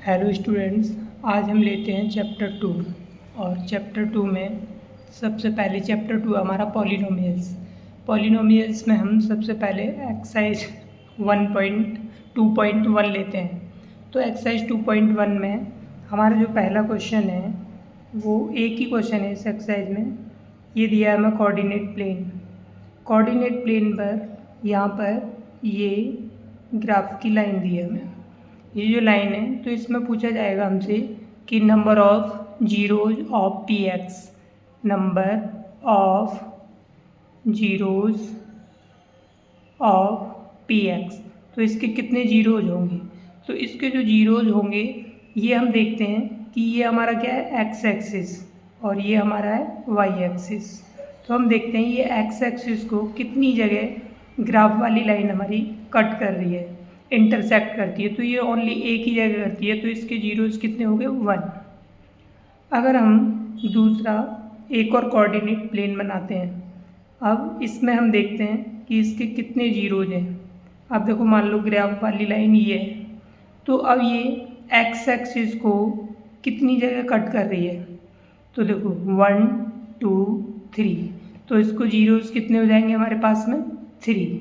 Hello students, आज हम लेते हैं चैप्टर 2। और चैप्टर 2 में सबसे पहले चैप्टर 2 हमारा पॉलिनोमियल्स में हम सबसे पहले एक्सरसाइज 1.2.1 लेते हैं। तो एक्सरसाइज 2.1 में हमारा जो पहला क्वेश्चन है वो एक ही क्वेश्चन है इस एक्सरसाइज में। ये दिया है हमें कोऑर्डिनेट प्लेन पर यहाँ पर ये ग्राफ की लाइन दी है हमें। ये जो लाइन है तो इसमें पूछा जाएगा हमसे कि number of zeros of P x, number of zeros of P x, तो इसके कितने जीरोज होंगे। तो इसके जो जीरोज होंगे ये हम देखते हैं कि ये हमारा क्या है, एक्स एक्सिस, और ये हमारा है वाई एक्सिस। तो हम देखते हैं ये एक्स एक्सिस को कितनी जगह ग्राफ वाली लाइन हमारी कट कर रही है, इंटरसेक्ट करती है। तो ये ओनली एक ही जगह करती है, तो इसके जीरोज कितने हो गए, 1। अगर हम दूसरा एक और कोऑर्डिनेट प्लेन बनाते हैं, अब इसमें हम देखते हैं कि इसके कितने जीरोज हैं। अब देखो, मान लो ग्राफ वाली लाइन ये है, तो अब ये एक्स एक्सिस को कितनी जगह कट कर रही है। तो देखो 1 2 3, तो इसको जीरोज कितने हो जाएंगे हमारे पास में, 3।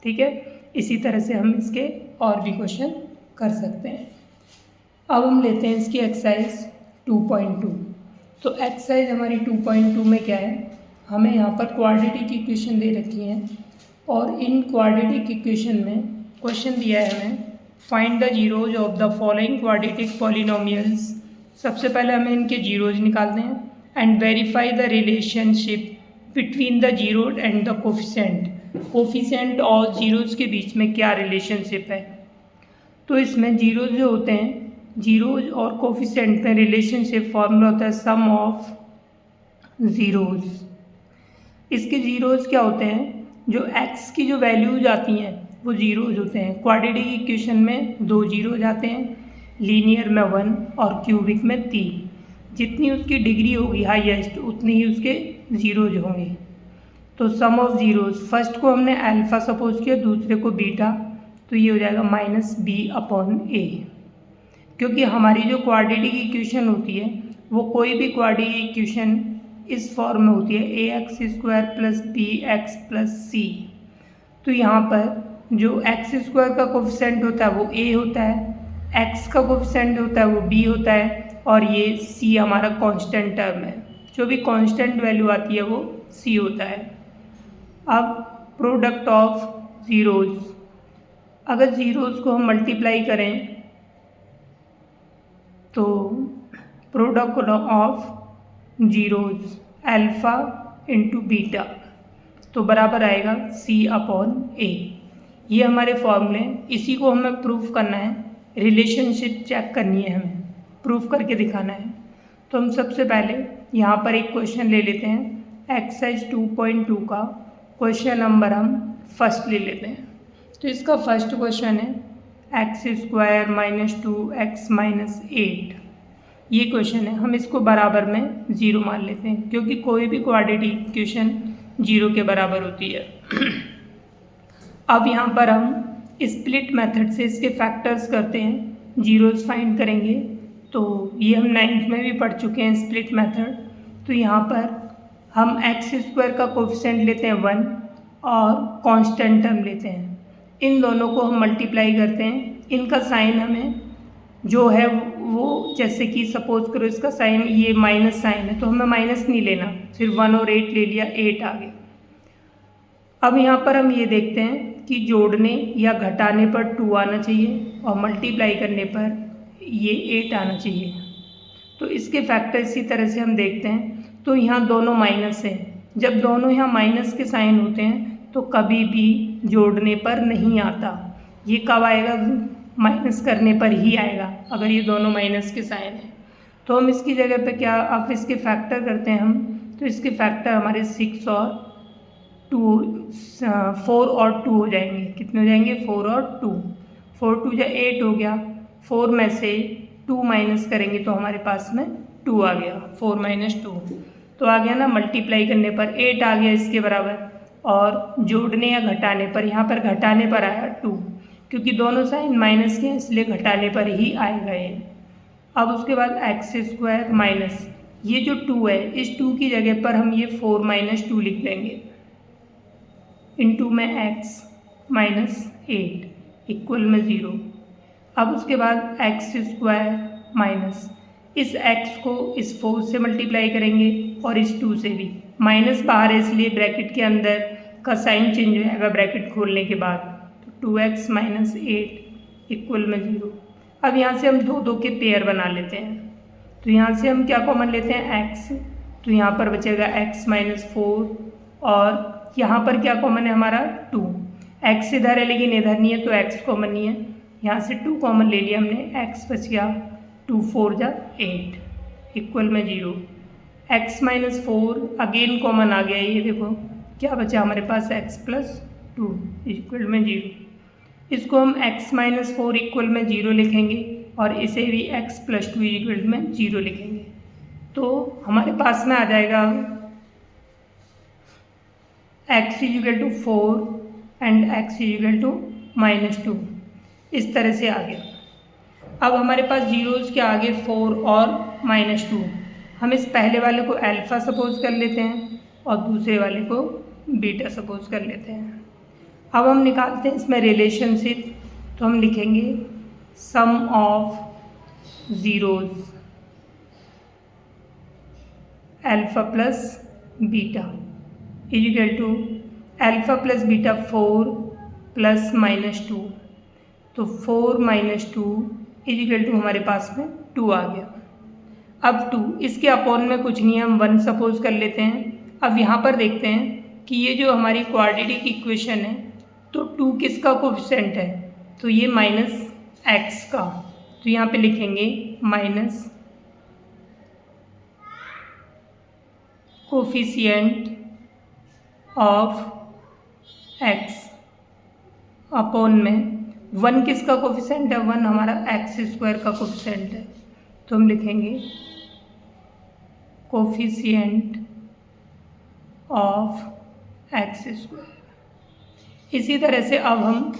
ठीक है, इसी तरह से हम इसके और भी क्वेश्चन कर सकते हैं। अब हम लेते हैं इसकी एक्सरसाइज 2.2। तो एक्सरसाइज हमारी 2.2 में क्या है, हमें यहाँ पर क्वाड्रेटिक इक्वेशन दे रखी हैं, और इन क्वाड्रेटिक इक्वेशन में क्वेश्चन दिया है हमें, find the zeros of the following quadratic polynomials. सबसे पहले हमें इनके जीरोज निकालने हैं, and verify the relationship between the zero and the coefficient और जीरोज के बीच में क्या रिलेशनशिप है। तो इसमें जीरोज जो होते हैं, जीरोज और कोफिशिएंट में रिलेशनशिप फॉर्मूला होता है सम ऑफ जीरोज। इसके जीरोज क्या होते हैं, जो एक्स की जो वैल्यूज आती हैं वो जीरोज होते हैं। क्वाड्रेटिक इक्वेशन में 2 जीरोज आते हैं, लीनियर में 1 और क्यूबिक में 3। जितनी उसकी डिग्री होगी हाईएस्ट, उतनी ही उसके जीरोज होंगे। तो सम ऑफ जीरोज, फर्स्ट को हमने अल्फ़ा सपोज किया, दूसरे को बीटा, तो ये हो जाएगा -b/a। क्योंकि हमारी जो क्वाड्रेटिक इक्वेशन होती है वो कोई भी क्वाड्रेटिक इक्वेशन इस फॉर्म में होती है ax² + bx + c। तो यहाँ पर जो x² का कोफिशिएंट होता है वो a होता है, x का कोफिशिएंट होता है वो b होता है, और ये c हमारा कांस्टेंट टर्म है। जो भी कांस्टेंट वैल्यू आती है वो c होता है। अब प्रोडक्ट ऑफ ज़ीरोज़, अगर ज़ीरोज़ को हम मल्टीप्लाई करें तो product of zeros alpha into beta, तो बराबर आएगा c/a। ये हमारे फॉर्मूले, इसी को हमें प्रूफ करना है, रिलेशनशिप चेक करनी है, हमें प्रूफ करके दिखाना है। तो हम सबसे पहले यहाँ पर एक क्वेश्चन ले लेते हैं, एक्सरसाइज 2.2 का क्वेश्चन नंबर हम फर्स्ट ले लेते हैं। तो इसका फर्स्ट क्वेश्चन है x² - 2x - 8। ये क्वेश्चन है, हम इसको बराबर में 0 मान लेते हैं, क्योंकि कोई भी क्वाड्रेटिक इक्वेशन 0 के बराबर होती है। अब यहाँ पर हम स्प्लिट मेथड से इसके फैक्टर्स करते हैं, जीरोज फाइंड करेंगे। तो ये हम 9th में भी पढ़ चुके हैं स्प्लिट मेथड। तो यहाँ पर हम x² का कोफिशिएंट लेते हैं 1 और कांस्टेंट टर्म लेते हैं, इन दोनों को हम मल्टीप्लाई करते हैं। इनका साइन हमें जो है वो, जैसे कि सपोज करो इसका साइन ये माइनस साइन है, तो हमें माइनस नहीं लेना, सिर्फ 1 और 8 ले लिया, 8 आ गया। अब यहाँ पर हम ये देखते हैं कि जोड़ने या घटाने पर 2 आना चाहिए, और मल्टीप्लाई करने पर ये 8 आना चाहिए। तो इसके फैक्टर इसी तरह से हम देखते हैं। तो यहाँ दोनों माइनस हैं, जब दोनों यहाँ माइनस के साइन होते हैं तो कभी भी जोड़ने पर नहीं आता। ये कब आएगा, माइनस करने पर ही आएगा, अगर ये दोनों माइनस के साइन हैं। तो हम इसकी जगह पे क्या, अब इसके फैक्टर करते हैं हम। तो इसके फैक्टर हमारे 4 और 2 हो जाएंगे। कितने हो जाएंगे, 4 और 2। 4 2 = 8 हो गया। 4 में से 2 माइनस करेंगे तो हमारे पास में 2 आ गया, 4 - 2 तो आ गया ना। मल्टीप्लाई करने पर 8 आ गया इसके बराबर, और जोड़ने या घटाने पर, यहाँ पर घटाने पर आया 2, क्योंकि दोनों साइन माइनस के हैं इसलिए घटाने पर ही आएगा ये। अब उसके बाद एक्स स्क्वायर माइनस ये जो 2 है, इस 2 की जगह पर हम ये 4 - 2 लिख लेंगे इंटू में x - 8 इक्वल में 0। अब उसके बाद एक्स स्क्वायर माइनस इस x को इस 4 से मल्टीप्लाई करेंगे और इस 2 से भी। माइनस बाहर है इसलिए ब्रैकेट के अंदर का साइन चेंज हो जाएगा ब्रैकेट खोलने के बाद, तो 2x - 8 इक्वल में 0। अब यहाँ से हम दो के पेयर बना लेते हैं, तो यहाँ से हम क्या कॉमन लेते हैं x, तो यहाँ पर बचेगा x - 4 और यहाँ पर क्या कॉमन है हमारा 2। x इधर है लेकिन इधर नहीं है तो x कॉमन नहीं है, यहाँ से 2 कॉमन ले लिया हमने, x बच गया 2 4 जा 8 इक्वल में 0। x - 4 अगेन कॉमन आ गया, ये देखो क्या बचा हमारे पास x + 2 इक्वल में 0। इसको हम x - 4 इक्वल में 0 लिखेंगे और इसे भी x + 2 इक्वल में 0 लिखेंगे, तो हमारे पास में आ जाएगा x = 4 एंड x = -2। इस तरह से आ गया। अब हमारे पास जीरोज़ के आगे 4 और -2, हम इस पहले वाले को अल्फ़ा सपोज कर लेते हैं और दूसरे वाले को बीटा सपोज कर लेते हैं। अब हम निकालते हैं इसमें रिलेशनशिप, तो हम लिखेंगे sum of zeros alpha plus beta equal to alpha plus beta 4 plus -2, तो 4 - 2 इक्वल टू हमारे पास में 2 आ गया। अब 2 इसके अपॉन में कुछ नहीं है, हम 1 सपोज कर लेते हैं। अब यहाँ पर देखते हैं कि ये जो हमारी क्वाड्रेटिक इक्वेशन है, तो 2 किसका कोफिशिएंट है, तो ये -x का, तो यहाँ पे लिखेंगे minus coefficient of x upon में 1 किसका कोफिशिएंट है, 1 हमारा x² का कोफिशिएंट है, तो हम लिखेंगे कोफिशिएंट ऑफ x²। इसी तरह से अब हम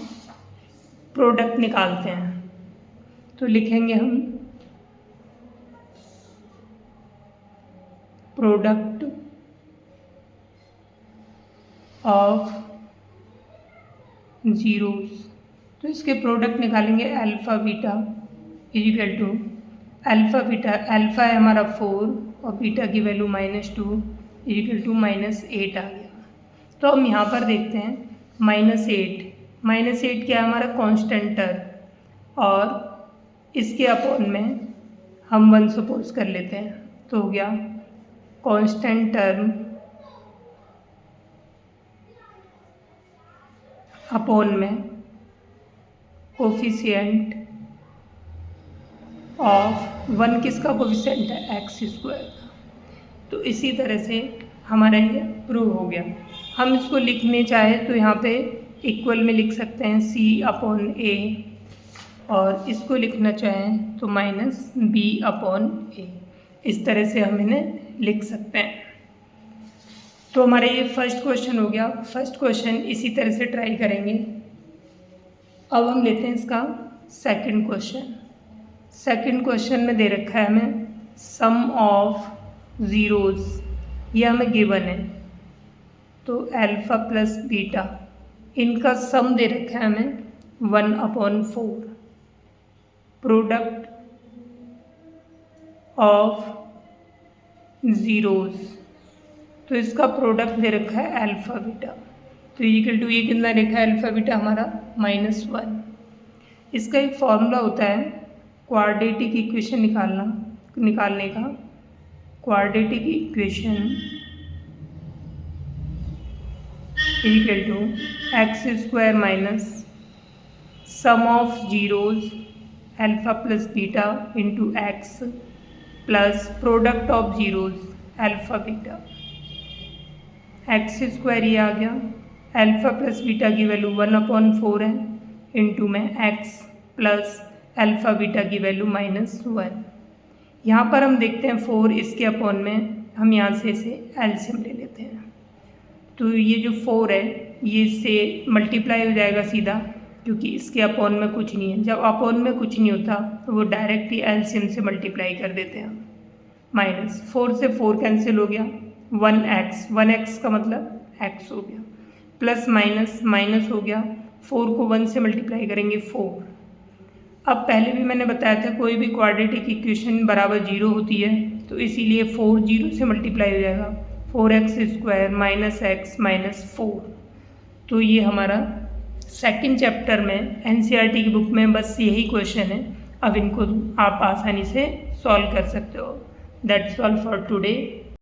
प्रोडक्ट निकालते हैं, तो लिखेंगे हम प्रोडक्ट ऑफ ज़ीरोज़, तो इसके प्रोडक्ट निकालेंगे alpha beta equal to alpha beta, alpha है हमारा 4 और बीटा की वैल्यू -2 इक्वल टू -8 आ गया। तो हम यहाँ पर देखते हैं -8 क्या है हमारा कांस्टेंट टर्म और इसके अपॉन में हम 1 सपोज कर लेते हैं, तो हो गया कांस्टेंट टर्म अपॉन में कोफिशिएंट ऑफ 1 किसका कोफिशिएंट है x² का। तो इसी तरह से हमारा ये प्रूव हो गया। हम इसको लिखने चाहें तो यहाँ पे इक्वल में लिख सकते हैं c/a और इसको लिखना चाहें तो -b/a, इस तरह से हम इन्हें लिख सकते हैं। तो हमारा ये फर्स्ट क्वेश्चन हो गया। फर्स्ट क्वेश्चन इसी तरह से ट्राई करेंगे। अब हम लेते हैं इसका सेकंड क्वेश्चन। सेकंड क्वेश्चन में दे रखा है हमें सम ऑफ ज़ीरोज़, ये हमें गिवन है, तो अल्फ़ा प्लस बीटा इनका सम दे रखा है हमें 1/4। प्रोडक्ट ऑफ ज़ीरोज़, तो इसका प्रोडक्ट दे रखा है अल्फ़ा बीटा, तो इक्वल टू ये कितना लिखा है अल्फ़ा बीटा हमारा -1। इसका एक फॉर्मूला होता है क्वाड्रेटिक इक्वेशन निकालने का। Quadratic equation equal to x² minus sum of zeros alpha plus beta into x plus product of zeros alpha beta. x² ये आ गया, अल्फ़ा प्लस बीटा की वैल्यू 1/4 है इंटू में x प्लस अल्फ़ा बीटा की value -1। यहाँ पर हम देखते हैं 4 इसके अपॉन में, हम यहाँ से इसे एलसीएम ले लेते हैं, तो ये जो 4 है ये इससे मल्टीप्लाई हो जाएगा सीधा, क्योंकि इसके अपॉन में कुछ नहीं है। जब अपॉन में कुछ नहीं होता तो वो डायरेक्ट ही एलसीएम से मल्टीप्लाई कर देते हैं। माइनस 4 से 4 कैंसिल हो गया, 1x का मतलब x हो गया, प्लस माइनस माइनस हो गया, 4 को 1 से मल्टीप्लाई करेंगे 4। अब पहले भी मैंने बताया था कोई भी क्वाड्रेटिक इक्वेशन बराबर 0 होती है, तो इसीलिए 4 0 से मल्टीप्लाई हो जाएगा, 4x² माइनस x माइनस 4। तो ये हमारा सेकंड चैप्टर में एनसीईआरटी की बुक में बस यही क्वेश्चन है। अब इनको आप आसानी से सॉल्व कर सकते हो। That's all for today.